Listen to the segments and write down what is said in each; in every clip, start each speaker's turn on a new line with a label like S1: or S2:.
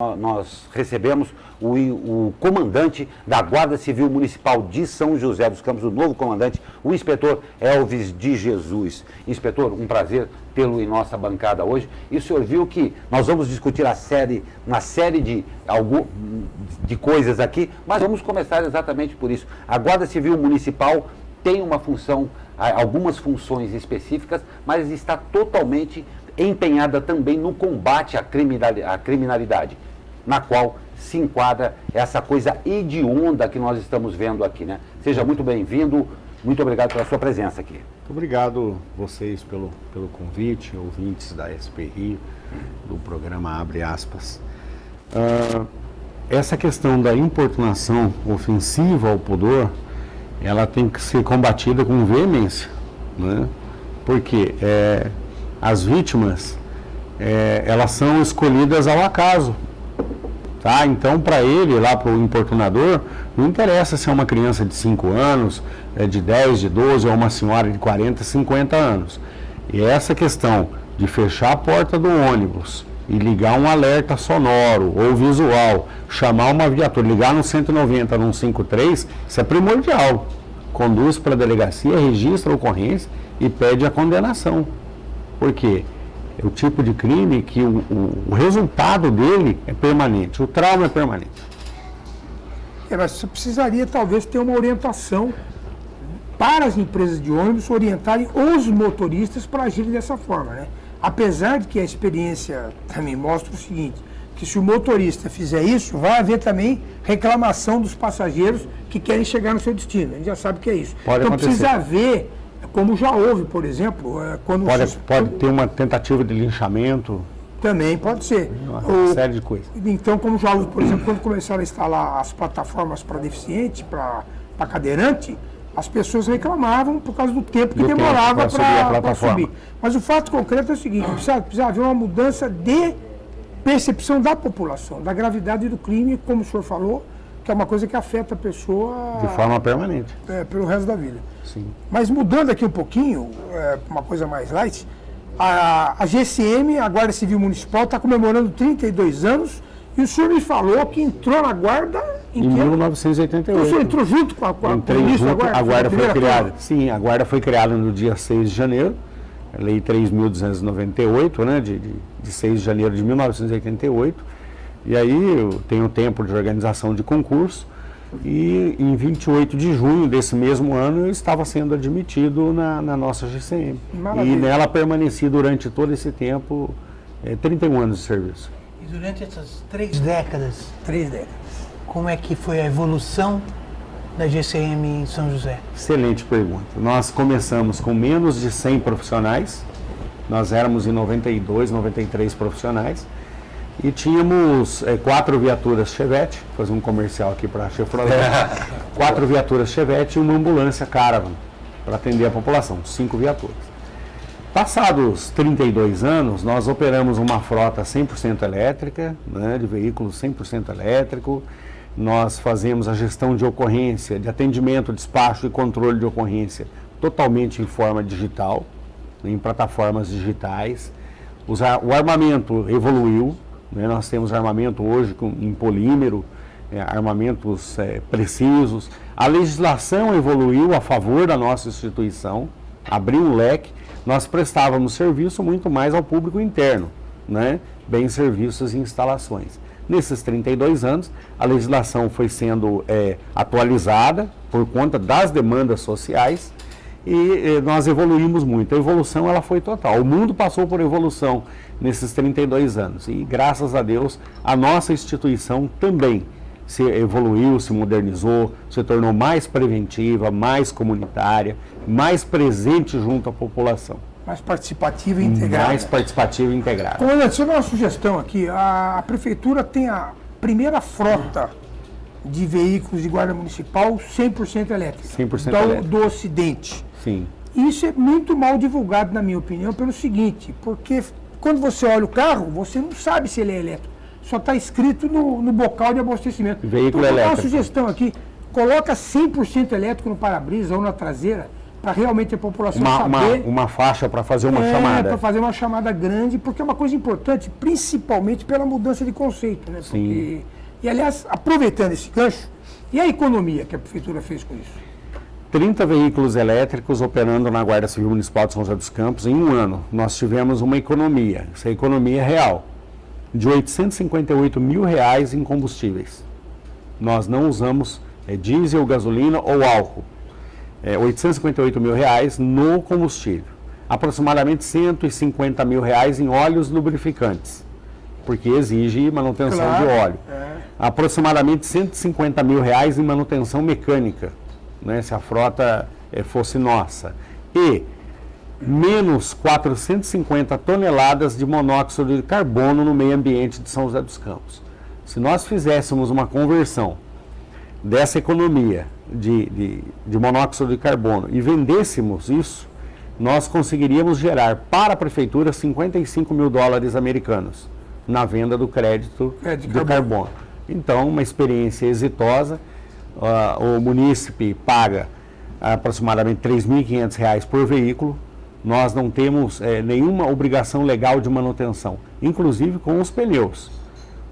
S1: Nós recebemos o comandante da Guarda Civil Municipal de São José dos Campos, o novo comandante, o inspetor Elvis de Jesus. Inspetor, um prazer tê-lo em nossa bancada hoje. E o senhor viu que nós vamos discutir uma série de coisas aqui, mas vamos começar exatamente por isso. A Guarda Civil Municipal tem uma função, algumas funções específicas, mas está totalmente empenhada também no combate à criminalidade, na qual se enquadra essa coisa hedionda que nós estamos vendo aqui, né? Seja muito bem-vindo, muito obrigado pela sua presença aqui.
S2: Muito obrigado vocês pelo convite, ouvintes da SPRI, do programa Abre Aspas. Essa questão da importunação ofensiva ao pudor, ela tem que ser combatida com veemência, né? Porque as vítimas, elas são escolhidas ao acaso. Tá? Então, para ele, lá para o importunador, não interessa se é uma criança de 5 anos, de 10, de 12, ou uma senhora de 40, 50 anos. E essa questão de fechar a porta do ônibus e ligar um alerta sonoro ou visual, chamar uma viatura, ligar no 190, no 153, isso é primordial. Conduz para a delegacia, registra a ocorrência e pede a condenação. Por quê? É o tipo de crime que o resultado dele é permanente, o trauma é permanente.
S3: Mas você precisaria talvez ter uma orientação para as empresas de ônibus orientarem os motoristas para agirem dessa forma, né? Apesar de que a experiência também mostra o seguinte, que se o motorista fizer isso, vai haver também reclamação dos passageiros que querem chegar no seu destino. A gente já sabe que é isso.
S2: Pode
S3: então
S2: acontecer.
S3: Precisa ver, como já houve, por exemplo, quando
S2: pode ter uma tentativa de linchamento.
S3: Também pode ser.
S2: Uma série de coisas.
S3: Então, como já houve, por exemplo, quando começaram a instalar as plataformas para deficiente, para cadeirante, as pessoas reclamavam por causa do tempo que demorava para subir. Mas o fato concreto é o seguinte, precisa haver uma mudança de percepção da população, da gravidade do crime, como o senhor falou, que é uma coisa que afeta a pessoa
S2: de forma permanente.
S3: Pelo resto da vida.
S2: Sim.
S3: Mas mudando aqui um pouquinho, uma coisa mais light, a GCM, a Guarda Civil Municipal, está comemorando 32 anos e o senhor me falou que entrou na Guarda
S2: em 1988.
S3: O senhor entrou junto com
S2: Entrei
S3: início
S2: junto,
S3: da Guarda?
S2: a Guarda foi criada. Sim, a Guarda foi criada no dia 6 de janeiro, a Lei 3.298, né, de 6 de janeiro de 1988. E aí eu tenho tempo de organização de concurso e em 28 de junho desse mesmo ano eu estava sendo admitido na nossa GCM. Maravilha. E nela permaneci durante todo esse tempo, 31 anos de serviço.
S4: E durante essas 3 décadas, como é que foi a evolução da GCM em São José?
S2: Excelente pergunta. Nós começamos com menos de 100 profissionais, nós éramos em 92, 93 profissionais, e tínhamos 4 viaturas Chevette, vou fazer um comercial aqui para a Chevrolet, 4 viaturas Chevette e uma ambulância Caravan, para atender a população, 5 viaturas. Passados 32 anos, nós operamos uma frota 100% elétrica, né, de veículos 100% elétrico, nós fazemos a gestão de ocorrência, de atendimento, despacho e controle de ocorrência totalmente em forma digital, em plataformas digitais. O armamento evoluiu, né? Nós temos armamento hoje em polímero, armamentos precisos. A legislação evoluiu a favor da nossa instituição, abriu um leque. Nós prestávamos serviço muito mais ao público interno, né? Bens, serviços e instalações. Nesses 32 anos, a legislação foi sendo atualizada por conta das demandas sociais e nós evoluímos muito. A evolução ela foi total. O mundo passou por evolução nesses 32 anos e, graças a Deus, a nossa instituição também se evoluiu, se modernizou, se tornou mais preventiva, mais comunitária, mais presente junto à população.
S3: Mais participativa e integrada.
S2: Mais participativa e integrada.
S3: Comandante, deixa eu dar uma sugestão aqui. A Prefeitura tem a primeira frota de veículos de guarda municipal 100% elétrica.
S2: 100% elétrica.
S3: Do Ocidente.
S2: Sim.
S3: Isso é muito mal divulgado, na minha opinião, pelo seguinte, porque quando você olha o carro, você não sabe se ele é elétrico. Só está escrito no bocal de abastecimento.
S2: Veículo
S3: então, vou dar uma
S2: elétrico.
S3: sugestão aqui. Coloca 100% elétrico no para-brisa ou na traseira, para realmente a população saber.
S2: Uma faixa para fazer uma chamada.
S3: Para fazer uma chamada grande, porque é uma coisa importante, principalmente pela mudança de conceito, né?
S2: Sim.
S3: E, aliás, aproveitando esse gancho, e a economia que a Prefeitura fez com isso?
S2: 30 veículos elétricos operando na Guarda Civil Municipal de São José dos Campos em um ano. Nós tivemos uma economia, essa economia real, de R$ 858 mil em combustíveis. Nós não usamos diesel, gasolina ou álcool. R$ 858 mil no combustível. Aproximadamente R$ 150 mil em óleos lubrificantes, porque exige manutenção de óleo. Aproximadamente R$ 150 mil em manutenção mecânica, né, se a frota fosse nossa. E menos 450 toneladas de monóxido de carbono no meio ambiente de São José dos Campos. Se nós fizéssemos uma conversão dessa economia de monóxido de carbono e vendêssemos isso, nós conseguiríamos gerar para a Prefeitura 55 mil dólares americanos na venda do crédito do carbono. Então, uma experiência exitosa. O munícipe paga aproximadamente R$ 3.500 por veículo. Nós não temos nenhuma obrigação legal de manutenção, inclusive com os pneus.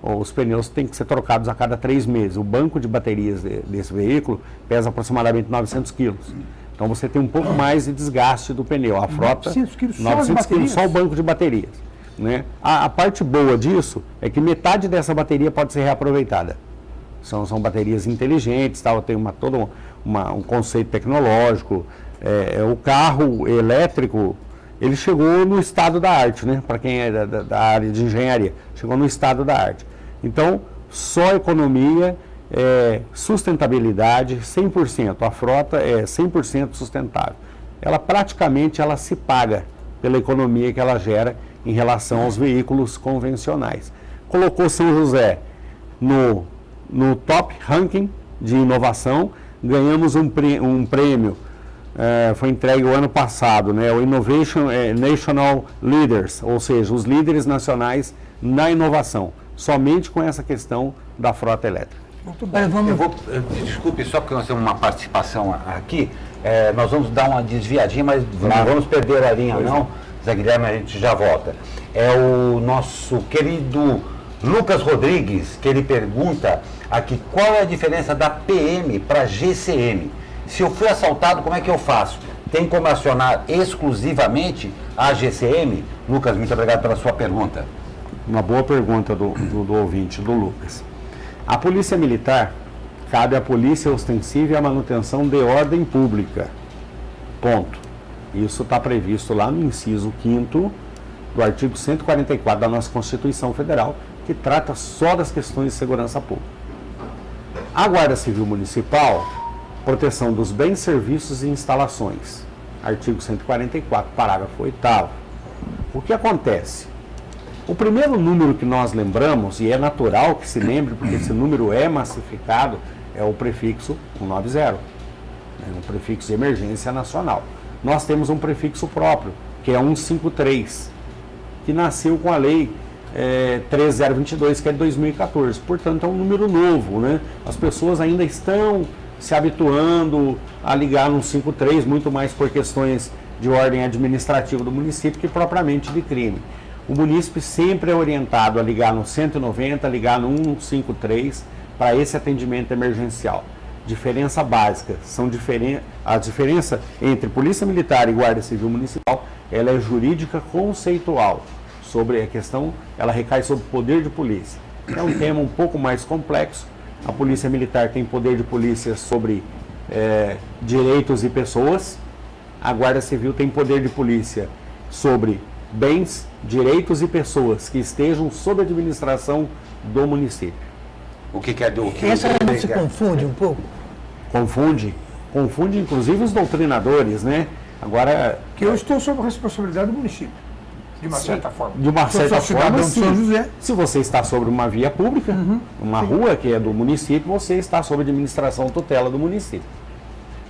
S2: Os pneus têm que ser trocados a cada 3 meses. O banco de baterias desse veículo pesa aproximadamente 900 quilos. Então você tem um pouco mais de desgaste do pneu. A frota, 900 quilos só o banco de baterias. Né? A parte boa disso é que metade dessa bateria pode ser reaproveitada. São baterias inteligentes, tem todo um conceito tecnológico. O carro elétrico, ele chegou no estado da arte, né? Para quem é da área de engenharia, chegou no estado da arte. Então, só economia, sustentabilidade, 100%. A frota é 100% sustentável. Ela praticamente se paga pela economia que ela gera em relação aos veículos convencionais. Colocou São José no top ranking de inovação, ganhamos um prêmio, foi entregue o ano passado, né, o Innovation National Leaders, ou seja, os líderes nacionais na inovação, somente com essa questão da frota elétrica.
S3: Muito bem.
S1: Desculpe, só porque nós temos uma participação aqui, nós vamos dar uma desviadinha, mas não vamos perder a linha não, Zé Guilherme, a gente já volta. É o nosso querido Lucas Rodrigues, que ele pergunta aqui qual é a diferença da PM para GCM. Se eu fui assaltado, como é que eu faço? Tem como acionar exclusivamente a GCM? Lucas, muito obrigado pela sua pergunta.
S2: Uma boa pergunta do ouvinte, do Lucas. A Polícia Militar cabe à Polícia Ostensiva e à manutenção de ordem pública. Ponto. Isso está previsto lá no inciso 5º do artigo 144 da nossa Constituição Federal, que trata só das questões de segurança pública. A Guarda Civil Municipal, proteção dos bens, serviços e instalações. Artigo 144, parágrafo 8º. O que acontece? O primeiro número que nós lembramos, e é natural que se lembre, porque esse número é massificado, é o prefixo 190, um prefixo de emergência nacional. Nós temos um prefixo próprio, que é 153, que nasceu com a lei 13022, que é de 2014. Portanto, é um número novo, né? As pessoas ainda estão se habituando a ligar no 153, muito mais por questões de ordem administrativa do município que propriamente de crime. O munícipe sempre é orientado a ligar no 190, ligar no 153 para esse atendimento emergencial. Diferença básica, a diferença entre Polícia Militar e Guarda Civil Municipal, ela é jurídica conceitual. Sobre a questão, ela recai sobre o poder de polícia. É um tema um pouco mais complexo. A Polícia Militar tem poder de polícia sobre direitos e pessoas. A Guarda Civil tem poder de polícia sobre bens, direitos e pessoas que estejam sob a administração do município.
S1: O que quer dizer?
S4: Essa não se confunde um pouco?
S2: Confunde inclusive os doutrinadores, né? Agora...
S3: Que eu estou sob a responsabilidade do município, de uma certa forma.
S2: De uma certa forma,
S3: sim. São José.
S2: Se você está sobre uma via pública, uma rua que é do município, você está sob administração tutela do município.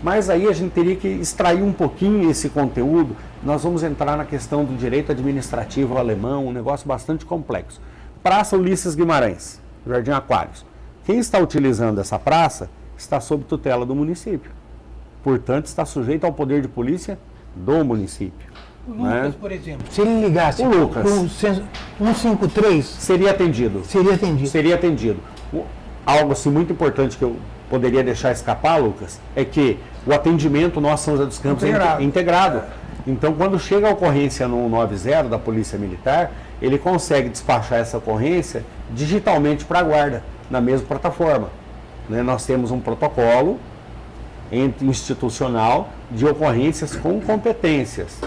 S2: Mas aí a gente teria que extrair um pouquinho esse conteúdo. Nós vamos entrar na questão do direito administrativo alemão, um negócio bastante complexo. Praça Ulisses Guimarães, Jardim Aquários. Quem está utilizando essa praça está sob tutela do município. portanto está sujeito ao poder de polícia do município.
S4: O
S2: né?
S4: Lucas, por exemplo, se ele ligasse
S2: O Lucas.
S4: para o 153,
S2: Seria atendido.
S4: seria atendido.
S2: Seria atendido. Algo assim muito importante que eu poderia deixar escapar, Lucas, é que o atendimento nós São José dos Campos é integrado. Então, quando chega a ocorrência no 190 da Polícia Militar, ele consegue despachar essa ocorrência digitalmente para a guarda, na mesma plataforma. Né? Nós temos um protocolo institucional de ocorrências com competências.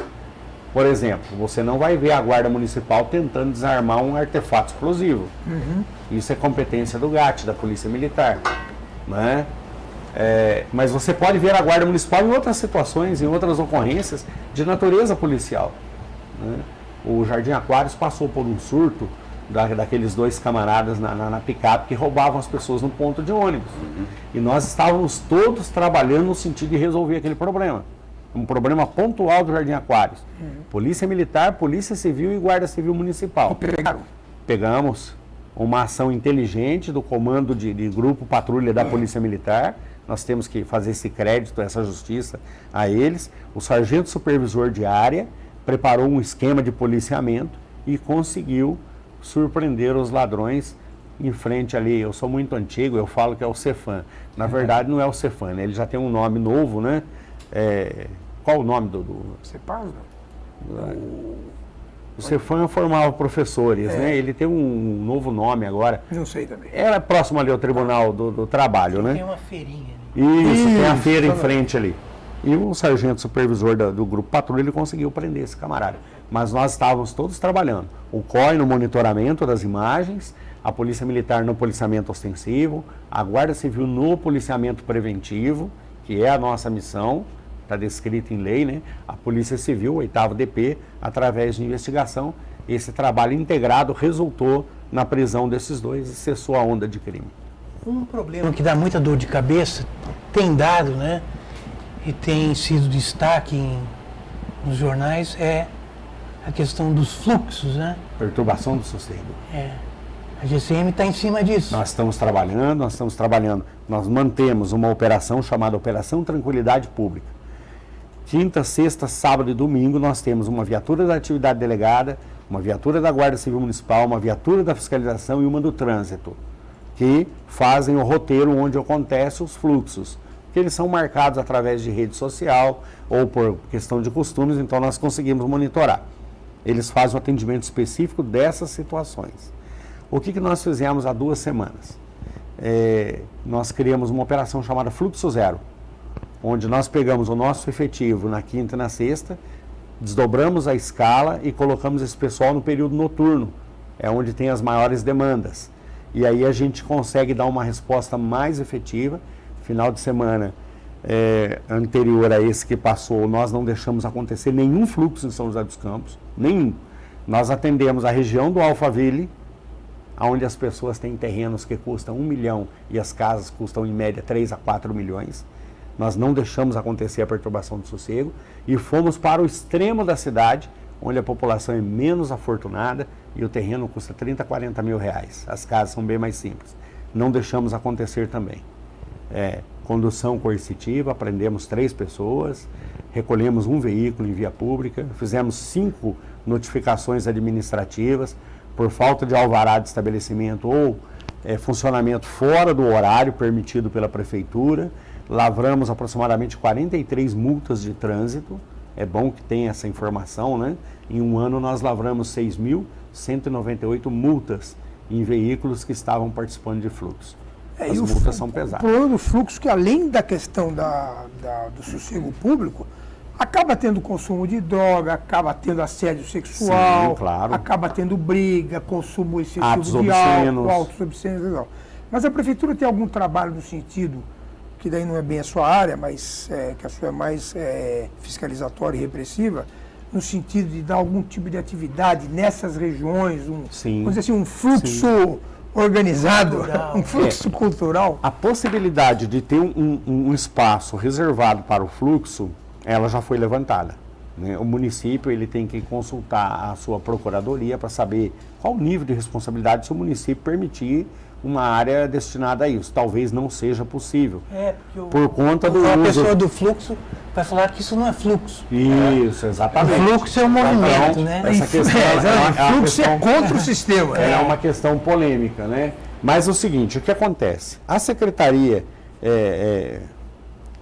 S2: Por exemplo, você não vai ver a Guarda Municipal tentando desarmar um artefato explosivo. Isso é competência do GAT, da Polícia Militar. Né? Mas você pode ver a Guarda Municipal em outras situações, em outras ocorrências de natureza policial. Né? O Jardim Aquários passou por um surto daqueles dois camaradas na picape que roubavam as pessoas no ponto de ônibus. E nós estávamos todos trabalhando no sentido de resolver aquele problema. Um problema pontual do Jardim Aquários. Polícia Militar, Polícia Civil e Guarda Civil Municipal. Pegamos uma ação inteligente do comando de grupo patrulha da Polícia Militar. Nós temos que fazer esse crédito, essa justiça a eles. O sargento supervisor de área preparou um esquema de policiamento e conseguiu surpreender os ladrões em frente ali. Eu sou muito antigo, eu falo que é o Cefam. Na verdade não é o Cefam, né? Ele já tem um nome novo, né? Qual o nome do...
S3: Cepaz,
S2: O Cefam formava professores, né? Ele tem um novo nome agora.
S3: Não sei também.
S2: Era próximo ali ao Tribunal do Trabalho, né?
S4: Tem uma feirinha ali.
S2: Isso, tem a feira em frente ali. E o sargento supervisor do grupo patrulha, ele conseguiu prender esse camarada. Mas nós estávamos todos trabalhando. O COI no monitoramento das imagens, a Polícia Militar no policiamento ostensivo, a Guarda Civil no policiamento preventivo, que é a nossa missão, está descrito em lei, né? A Polícia Civil, o 8º DP, através de investigação, esse trabalho integrado resultou na prisão desses dois e cessou a onda de crime.
S4: Um problema que dá muita dor de cabeça, tem dado, né? E tem sido destaque nos jornais, é a questão dos fluxos, né?
S2: Perturbação do sossego.
S4: A GCM está em cima disso.
S2: Nós estamos trabalhando. Nós mantemos uma operação chamada Operação Tranquilidade Pública. Quinta, sexta, sábado e domingo nós temos uma viatura da atividade delegada, uma viatura da Guarda Civil Municipal, uma viatura da fiscalização e uma do trânsito, que fazem o roteiro onde acontecem os fluxos, que eles são marcados através de rede social ou por questão de costumes, então nós conseguimos monitorar. Eles fazem um atendimento específico dessas situações. O que nós fizemos há 2 semanas? Nós criamos uma operação chamada Fluxo Zero, onde nós pegamos o nosso efetivo na quinta e na sexta, desdobramos a escala e colocamos esse pessoal no período noturno, é onde tem as maiores demandas. E aí a gente consegue dar uma resposta mais efetiva. Final de semana anterior a esse que passou, nós não deixamos acontecer nenhum fluxo em São José dos Campos, nenhum. Nós atendemos a região do Alphaville, onde as pessoas têm terrenos que custam 1 milhão e as casas custam em média 3 a 4 milhões. Nós não deixamos acontecer a perturbação do sossego e fomos para o extremo da cidade, onde a população é menos afortunada e o terreno custa 30 a 40 mil reais. As casas são bem mais simples. Não deixamos acontecer também. Condução coercitiva, prendemos 3 pessoas, recolhemos 1 veículo em via pública, fizemos 5 notificações administrativas por falta de alvará de estabelecimento ou funcionamento fora do horário permitido pela prefeitura. Lavramos aproximadamente 43 multas de trânsito. É bom que tenha essa informação, né? Em um ano nós lavramos 6.198 multas em veículos que estavam participando de fluxo. As multas são pesadas.
S3: O problema do fluxo, que além da questão do sossego público, acaba tendo consumo de droga, acaba tendo assédio sexual,
S2: sim, claro,
S3: acaba tendo briga, consumo excessivo
S2: atos
S3: de
S2: obscenos.
S3: autos obscenos e tal. Mas a prefeitura tem algum trabalho no sentido, que daí não é bem a sua área, mas que a sua é mais fiscalizatória e repressiva, no sentido de dar algum tipo de atividade nessas regiões,
S2: sim,
S3: vamos dizer assim, um fluxo, sim, organizado, cultural, um fluxo cultural?
S2: A possibilidade de ter um espaço reservado para o fluxo, ela já foi levantada, né? O município ele tem que consultar a sua procuradoria para saber qual o nível de responsabilidade se o município permitir uma área destinada a isso. Talvez não seja possível.
S4: Porque
S2: por conta do
S4: a
S2: uso...
S4: pessoa do fluxo vai falar que isso não é fluxo.
S2: Isso, exatamente.
S4: O fluxo é um movimento,
S2: Então,
S4: né?
S2: essa questão
S3: O fluxo é contra o sistema.
S2: é uma questão polêmica, né? Mas o seguinte, o que acontece? A Secretaria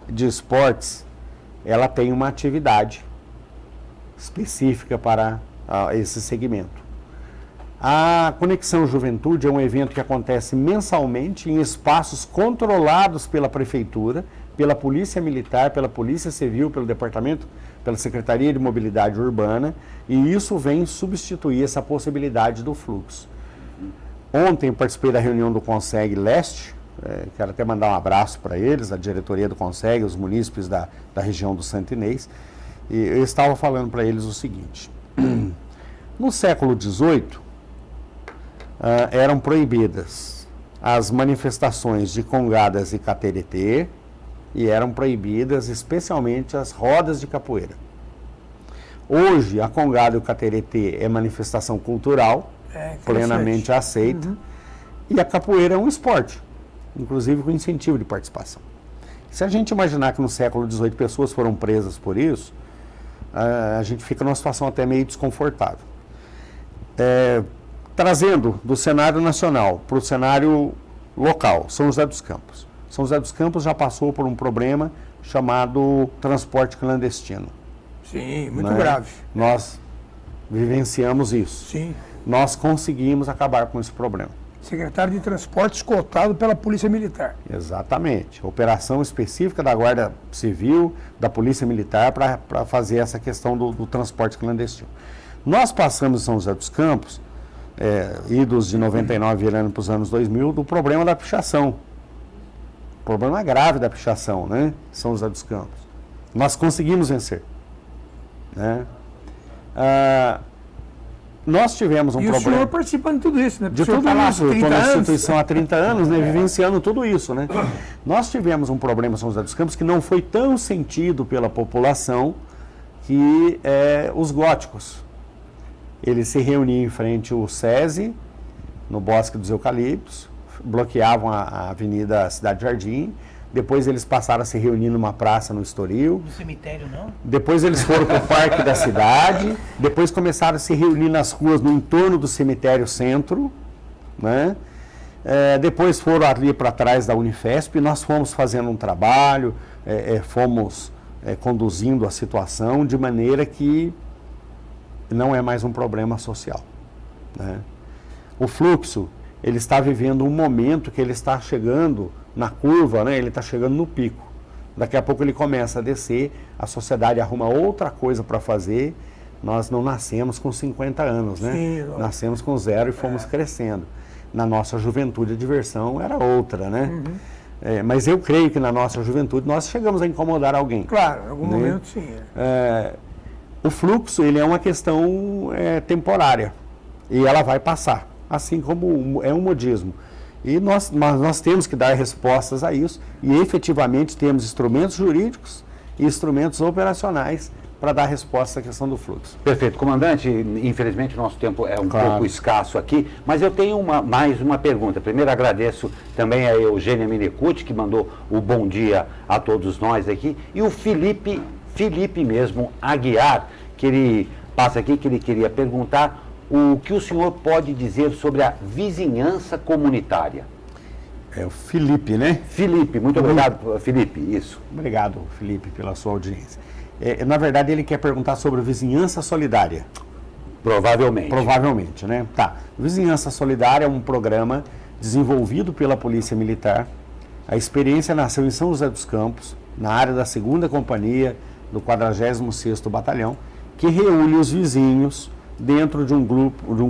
S2: de Esportes, ela tem uma atividade específica para esse segmento. A Conexão Juventude é um evento que acontece mensalmente em espaços controlados pela Prefeitura, pela Polícia Militar, pela Polícia Civil, pelo Departamento, pela Secretaria de Mobilidade Urbana, e isso vem substituir essa possibilidade do fluxo. Ontem eu participei da reunião do Conseg Leste, quero até mandar um abraço para eles, a diretoria do Conseg, os munícipes da região do Santo Inês, e eu estava falando para eles o seguinte: no século XVIII, eram proibidas as manifestações de congadas e cateretê, e eram proibidas especialmente as rodas de capoeira. Hoje, a congada e o cateretê é manifestação cultural, plenamente aceita, e a capoeira é um esporte, inclusive com incentivo de participação. Se a gente imaginar que no século XVIII pessoas foram presas por isso, a gente fica numa situação até meio desconfortável. Trazendo do cenário nacional para o cenário local, São José dos Campos. São José dos Campos já passou por um problema chamado transporte clandestino.
S3: Sim, muito
S2: né?
S3: grave.
S2: Nós vivenciamos isso.
S3: Sim.
S2: Nós conseguimos acabar com esse problema.
S3: Secretário de Transporte escoltado pela Polícia Militar.
S2: Exatamente. Operação específica da Guarda Civil, da Polícia Militar, para fazer essa questão do transporte clandestino. Nós passamos em São José dos Campos, idos de 99 virando para os anos 2000, do problema da pichação. Problema grave da pichação, né? São José dos Campos. Nós conseguimos vencer. Né? Nós tivemos um problema...
S3: E o senhor participando de tudo isso, né?
S2: De tudo isso, eu estou na instituição há 30 anos, né, vivenciando tudo isso, né? Nós tivemos um problema em São José dos Campos que não foi tão sentido pela população, que os góticos. Eles se reuniam em frente ao SESI, no Bosque dos Eucaliptos, bloqueavam a Avenida Cidade Jardim, depois eles passaram a se reunir numa praça no Estoril.
S4: No cemitério, não?
S2: Depois eles foram para o Parque da Cidade, depois começaram a se reunir nas ruas no entorno do cemitério Centro, né? Depois foram ali para trás da Unifesp, e nós fomos fazendo um trabalho, fomos conduzindo a situação de maneira que não é mais um problema social, né? O fluxo, ele está vivendo um momento que ele está chegando na curva, né? Ele está chegando no pico. Daqui a pouco ele começa a descer, a sociedade arruma outra coisa para fazer. Nós não nascemos com 50 anos, né?
S3: Sim,
S2: nascemos com 0 e fomos crescendo. Na nossa juventude a diversão era outra, né? Mas eu creio que na nossa juventude nós chegamos a incomodar alguém.
S3: Claro, em algum
S2: né?
S3: momento sim.
S2: O fluxo, ele é uma questão temporária e ela vai passar, assim como é um modismo. E nós temos que dar respostas a isso e efetivamente temos instrumentos jurídicos e instrumentos operacionais para dar resposta à questão do fluxo.
S1: Perfeito. Comandante, infelizmente o nosso tempo é um pouco escasso aqui, mas eu tenho mais uma pergunta. Primeiro agradeço também a Eugênia Minecucci, que mandou o bom dia a todos nós aqui, e o Felipe mesmo Aguiar, que ele passa aqui, que ele queria perguntar o que o senhor pode dizer sobre a vizinhança comunitária.
S2: É o Felipe, né?
S1: Felipe, muito obrigado, Felipe, isso.
S2: Obrigado, Felipe, pela sua audiência. Na verdade, ele quer perguntar sobre vizinhança solidária.
S1: Provavelmente.
S2: Provavelmente, né? Tá. Vizinhança Solidária é um programa desenvolvido pela Polícia Militar. A experiência nasceu em São José dos Campos, na área da 2ª Companhia do 46º Batalhão, que reúne os vizinhos dentro de um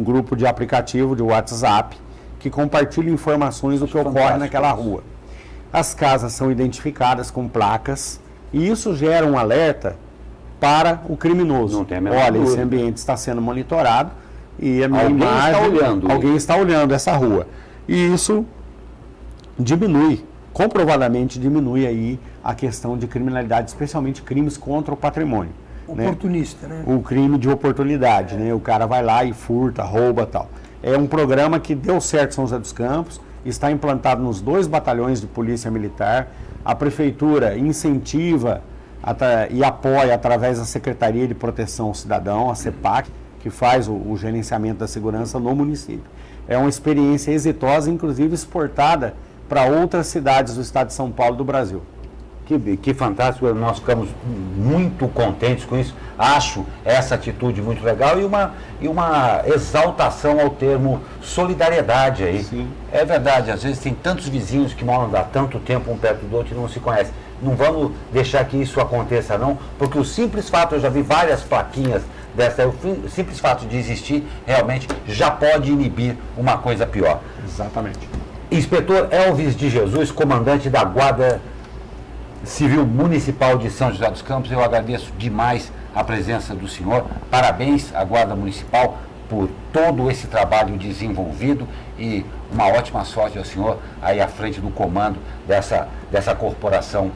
S2: grupo de aplicativo de WhatsApp que compartilha informações do que ocorre naquela rua. As casas são identificadas com placas e isso gera um alerta para o criminoso.
S1: Não tem a menor
S2: Olha,
S1: dúvida.
S2: esse ambiente está sendo monitorado e a minha
S1: Alguém
S2: imagem...
S1: está olhando.
S2: Alguém está olhando essa rua. E isso diminui, comprovadamente diminui aí a questão de criminalidade, especialmente crimes contra o patrimônio.
S3: Oportunista, né?
S2: O crime de oportunidade, né? O cara vai lá e furta, rouba e tal. É um programa que deu certo em São José dos Campos está implantado nos 2 batalhões de polícia militar. A prefeitura incentiva e apoia através da Secretaria de Proteção ao Cidadão, a CEPAC, que faz o gerenciamento da segurança no município. É uma experiência exitosa, inclusive exportada para outras cidades do estado de São Paulo e do Brasil.
S1: Que fantástico, nós ficamos muito contentes com isso. Acho essa atitude muito legal e uma exaltação ao termo solidariedade aí.
S2: Sim.
S1: É verdade, às vezes tem tantos vizinhos que moram há tanto tempo um perto do outro e não se conhecem. Não vamos deixar que isso aconteça não, porque o simples fato, eu já vi várias plaquinhas dessa, o simples fato de existir realmente já pode inibir uma coisa pior.
S2: Exatamente.
S1: Inspetor Elvis de Jesus, comandante da Guarda Civil Municipal de São José dos Campos, eu agradeço demais a presença do senhor. Parabéns à Guarda Municipal por todo esse trabalho desenvolvido e uma ótima sorte ao senhor aí à frente do comando dessa corporação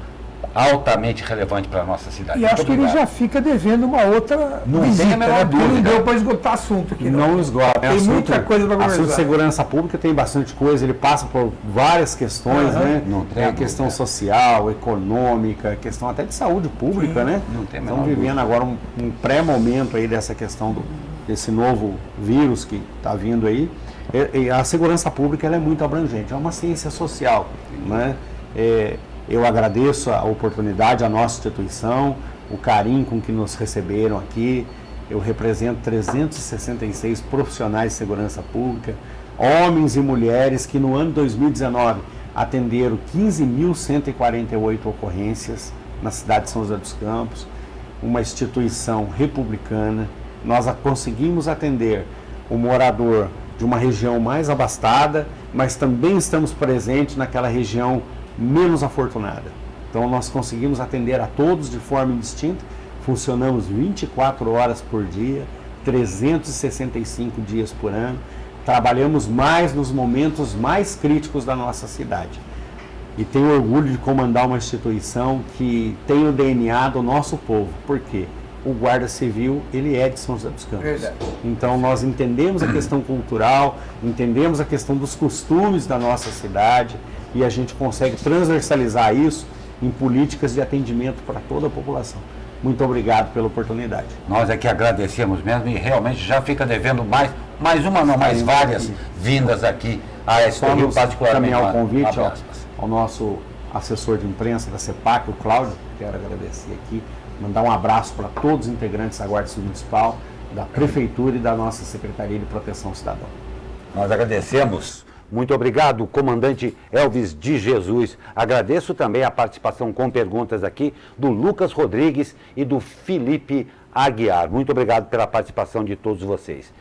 S1: altamente relevante para a nossa cidade.
S3: E acho que ele já fica devendo uma outra
S1: Não
S3: visita,
S1: tem a menor
S3: porque não
S1: dúvida.
S3: deu para esgotar assunto aqui.
S2: Não esgota.
S3: Tem muita coisa para conversar.
S2: Assunto de segurança pública tem bastante coisa, ele passa por várias questões, né?
S1: Não tem
S2: É a
S1: dúvida.
S2: questão social, econômica, questão até de saúde pública, né?
S1: não tem a menor
S2: Estamos vivendo agora um pré-momento aí dessa questão desse novo vírus que está vindo aí. E a segurança pública ela é muito abrangente, é uma ciência social, né? Eu agradeço a oportunidade, a nossa instituição, o carinho com que nos receberam aqui. Eu represento 366 profissionais de segurança pública, homens e mulheres que no ano 2019 atenderam 15.148 ocorrências na cidade de São José dos Campos, uma instituição republicana. Nós conseguimos atender o morador de uma região mais abastada, mas também estamos presentes naquela região menos afortunada. Então nós conseguimos atender a todos de forma indistinta, funcionamos 24 horas por dia, 365 dias por ano, trabalhamos mais nos momentos mais críticos da nossa cidade. E tenho orgulho de comandar uma instituição que tem o DNA do nosso povo. Por quê? O Guarda Civil, ele é de São José dos Campos.
S3: Verdade.
S2: Então nós entendemos a questão cultural, entendemos a questão dos costumes da nossa cidade, e a gente consegue transversalizar isso em políticas de atendimento para toda a população. Muito obrigado pela oportunidade.
S1: Nós é que agradecemos mesmo e realmente já fica devendo mais uma não, mais várias vindas aqui a esse
S2: Só
S1: Rio,
S2: nos
S1: particularmente.
S2: caminhar o convite
S1: abre aspas.
S2: ao nosso assessor de imprensa da CEPAC, o Cláudio, quero agradecer aqui, mandar um abraço para todos os integrantes da Guarda Civil Municipal, da Prefeitura e da nossa Secretaria de Proteção ao Cidadão.
S1: Nós agradecemos. Muito obrigado, comandante Elvis de Jesus. Agradeço também a participação com perguntas aqui do Lucas Rodrigues e do Felipe Aguiar. Muito obrigado pela participação de todos vocês.